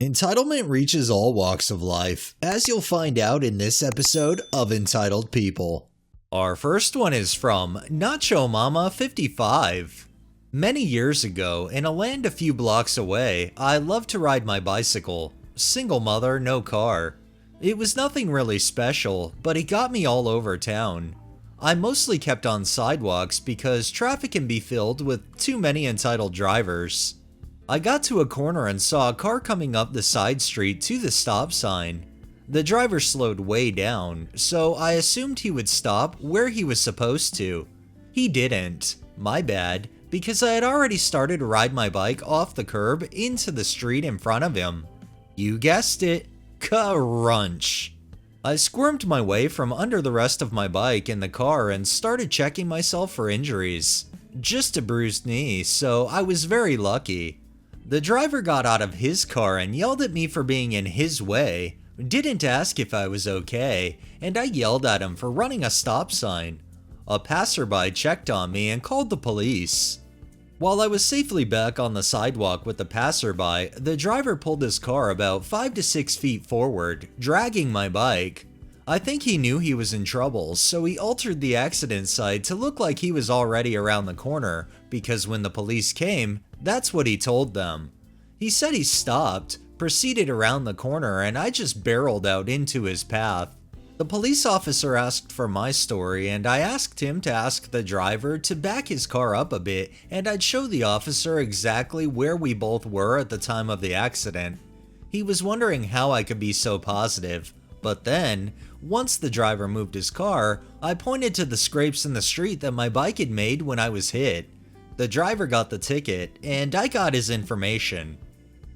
Entitlement reaches all walks of life, as you'll find out in this episode of Entitled People. Our first one is from Nacho Mama 55. Many years ago, in a land a few blocks away, I loved to ride my bicycle. Single mother, no car. It was nothing really special, but it got me all over town. I mostly kept on sidewalks because traffic can be filled with too many entitled drivers. I got to a corner and saw a car coming up the side street to the stop sign. The driver slowed way down, so I assumed he would stop where he was supposed to. He didn't. My bad, because I had already started to ride my bike off the curb into the street in front of him. You guessed it, crunch. I squirmed my way from under the rest of my bike in the car and started checking myself for injuries. Just a bruised knee, so I was very lucky. The driver got out of his car and yelled at me for being in his way, didn't ask if I was okay, and I yelled at him for running a stop sign. A passerby checked on me and called the police. While I was safely back on the sidewalk with the passerby, the driver pulled his car about 5 to 6 feet forward, dragging my bike. I think he knew he was in trouble, so he altered the accident site to look like he was already around the corner, because when the police came, that's what he told them. He said he stopped, proceeded around the corner, and I just barreled out into his path. The police officer asked for my story, and I asked him to ask the driver to back his car up a bit, and I'd show the officer exactly where we both were at the time of the accident. He was wondering how I could be so positive, but then, once the driver moved his car, I pointed to the scrapes in the street that my bike had made when I was hit. The driver got the ticket, and I got his information.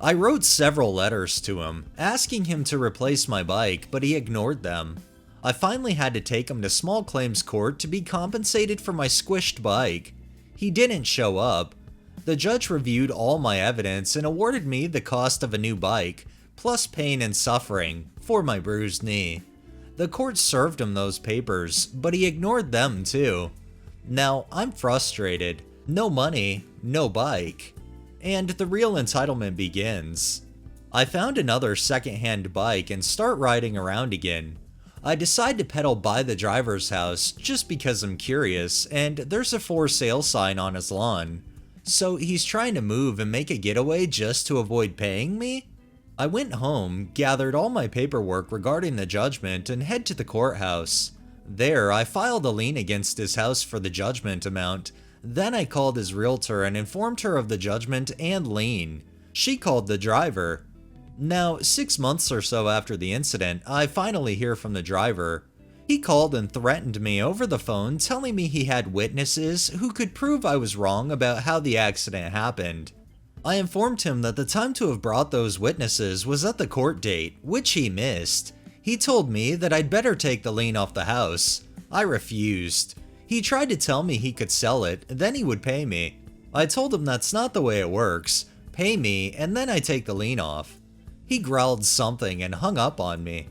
I wrote several letters to him, asking him to replace my bike, but he ignored them. I finally had to take him to small claims court to be compensated for my squished bike. He didn't show up. The judge reviewed all my evidence and awarded me the cost of a new bike, plus pain and suffering, for my bruised knee. The court served him those papers, but he ignored them too. Now, I'm frustrated. No money, no bike. And the real entitlement begins. I found another second-hand bike and start riding around again. I decide to pedal by the driver's house just because I'm curious, and there's a for sale sign on his lawn. So he's trying to move and make a getaway just to avoid paying me? I went home, gathered all my paperwork regarding the judgment, and head to the courthouse. There, I filed a lien against his house for the judgment amount. Then I called his realtor and informed her of the judgment and lien. She called the driver. Now, 6 months or so after the incident, I finally hear from the driver. He called and threatened me over the phone, telling me he had witnesses who could prove I was wrong about how the accident happened. I informed him that the time to have brought those witnesses was at the court date, which he missed. He told me that I'd better take the lien off the house. I refused. He tried to tell me he could sell it, then he would pay me. I told him that's not the way it works. Pay me, and then I take the lien off. He growled something and hung up on me.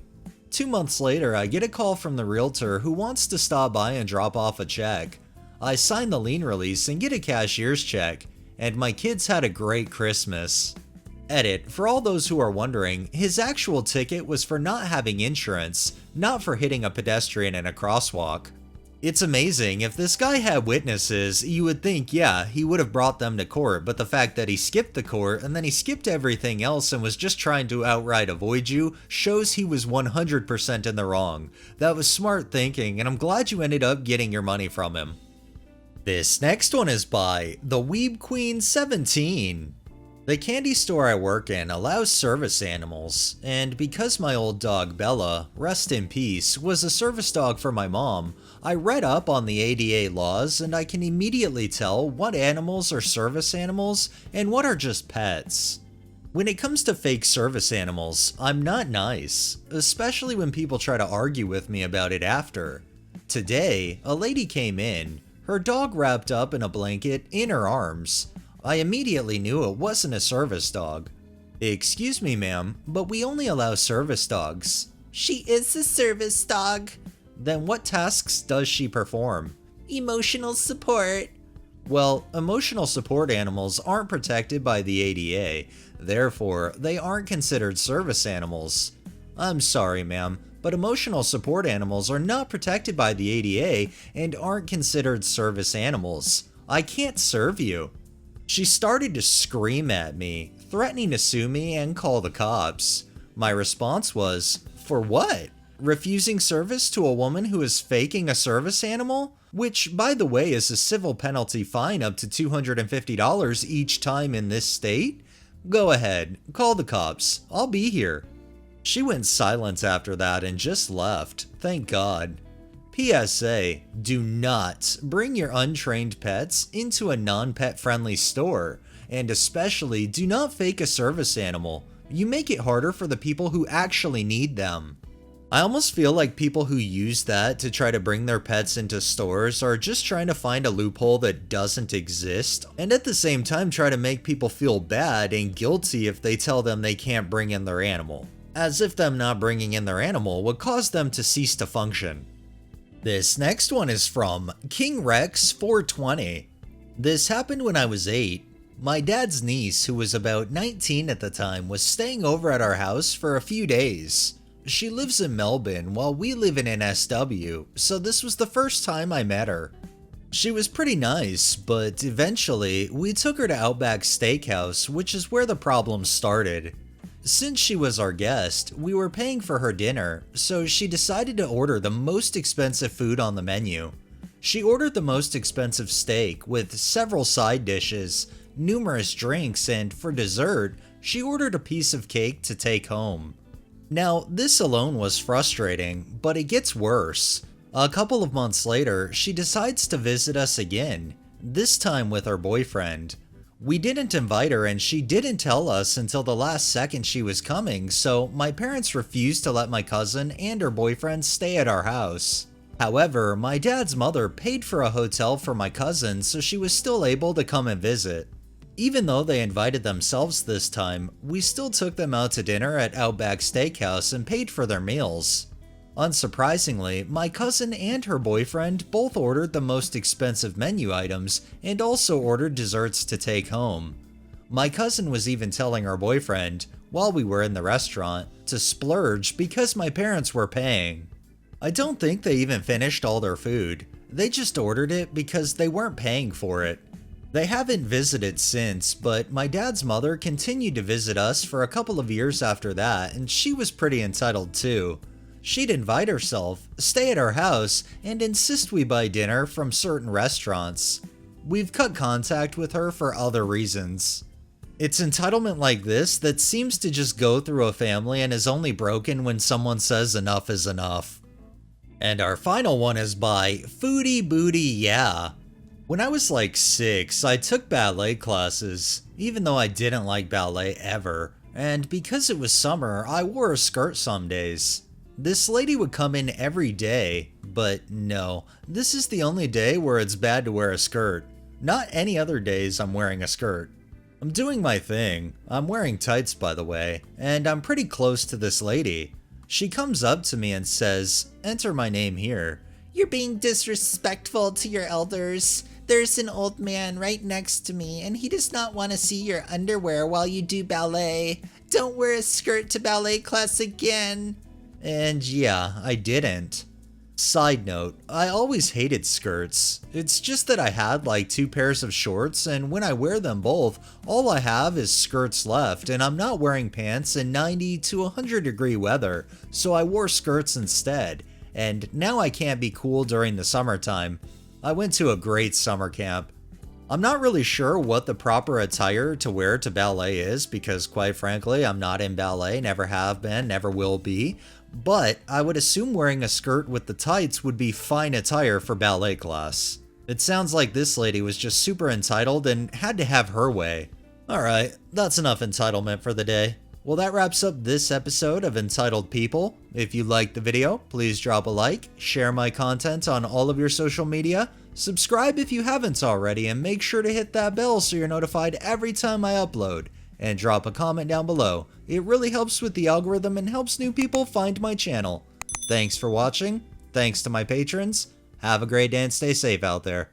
2 months later, I get a call from the realtor who wants to stop by and drop off a check. I sign the lien release and get a cashier's check, and my kids had a great Christmas. Edit, for all those who are wondering, his actual ticket was for not having insurance, not for hitting a pedestrian in a crosswalk. It's amazing, if this guy had witnesses, you would think, yeah, he would have brought them to court, but the fact that he skipped the court and then he skipped everything else and was just trying to outright avoid you shows he was 100% in the wrong. That was smart thinking, and I'm glad you ended up getting your money from him. This next one is by The Weeb Queen 17. The candy store I work in allows service animals, and because my old dog Bella, rest in peace, was a service dog for my mom, I read up on the ADA laws and I can immediately tell what animals are service animals and what are just pets. When it comes to fake service animals, I'm not nice, especially when people try to argue with me about it after. Today, a lady came in, her dog wrapped up in a blanket in her arms. I immediately knew it wasn't a service dog. Excuse me, ma'am, but we only allow service dogs. She is a service dog. Then what tasks does she perform? Emotional support. Well, emotional support animals aren't protected by the ADA. Therefore, they aren't considered service animals. I'm sorry, ma'am, but emotional support animals are not protected by the ADA and aren't considered service animals. I can't serve you. She started to scream at me, threatening to sue me and call the cops. My response was, for what? Refusing service to a woman who is faking a service animal? Which, by the way, is a civil penalty fine up to $250 each time in this state? Go ahead, call the cops. I'll be here. She went silent after that and just left, thank God. PSA, do not bring your untrained pets into a non-pet friendly store, and especially do not fake a service animal. You make it harder for the people who actually need them. I almost feel like people who use that to try to bring their pets into stores are just trying to find a loophole that doesn't exist, and at the same time try to make people feel bad and guilty if they tell them they can't bring in their animal. As if them not bringing in their animal would cause them to cease to function. This next one is from King Rex 420. This happened when I was 8. My dad's niece, who was about 19 at the time, was staying over at our house for a few days. She lives in Melbourne while we live in NSW, so this was the first time I met her. She was pretty nice, but eventually we took her to Outback Steakhouse, which is where the problem started. Since she was our guest, we were paying for her dinner, so she decided to order the most expensive food on the menu. She ordered the most expensive steak with several side dishes, numerous drinks, and for dessert, she ordered a piece of cake to take home. Now, this alone was frustrating, but it gets worse. A couple of months later, she decides to visit us again, this time with her boyfriend. We didn't invite her and she didn't tell us until the last second she was coming, so my parents refused to let my cousin and her boyfriend stay at our house. However, my dad's mother paid for a hotel for my cousin, so she was still able to come and visit. Even though they invited themselves this time, we still took them out to dinner at Outback Steakhouse and paid for their meals. Unsurprisingly, my cousin and her boyfriend both ordered the most expensive menu items and also ordered desserts to take home. My cousin was even telling her boyfriend, while we were in the restaurant, to splurge because my parents were paying. I don't think they even finished all their food. They just ordered it because they weren't paying for it. They haven't visited since, but my dad's mother continued to visit us for a couple of years after that, and she was pretty entitled too. She'd invite herself, stay at our house, and insist we buy dinner from certain restaurants. We've cut contact with her for other reasons. It's entitlement like this that seems to just go through a family and is only broken when someone says enough is enough. And our final one is by Foodie Booty Yeah. When I was like 6, I took ballet classes, even though I didn't like ballet ever, and because it was summer, I wore a skirt some days. This lady would come in every day, but no, this is the only day where it's bad to wear a skirt. Not any other days I'm wearing a skirt. I'm doing my thing. I'm wearing tights, by the way, and I'm pretty close to this lady. She comes up to me and says, "Enter my name here." "You're being disrespectful to your elders. There's an old man right next to me, and he does not want to see your underwear while you do ballet. Don't wear a skirt to ballet class again." And yeah, I didn't. Side note, I always hated skirts. It's just that I had like 2 pairs of shorts, and when I wear them both, all I have is skirts left, and I'm not wearing pants in 90 to 100 degree weather, so I wore skirts instead. And now I can't be cool during the summertime. I went to a great summer camp. I'm not really sure what the proper attire to wear to ballet is because quite frankly, I'm not in ballet, never have been, never will be. But I would assume wearing a skirt with the tights would be fine attire for ballet class. It sounds like this lady was just super entitled and had to have her way. Alright, that's enough entitlement for the day. Well, that wraps up this episode of Entitled People. If you liked the video, please drop a like, share my content on all of your social media, subscribe if you haven't already, and make sure to hit that bell so you're notified every time I upload. And drop a comment down below. It really helps with the algorithm and helps new people find my channel. Thanks for watching. Thanks to my patrons. Have a great day and stay safe out there.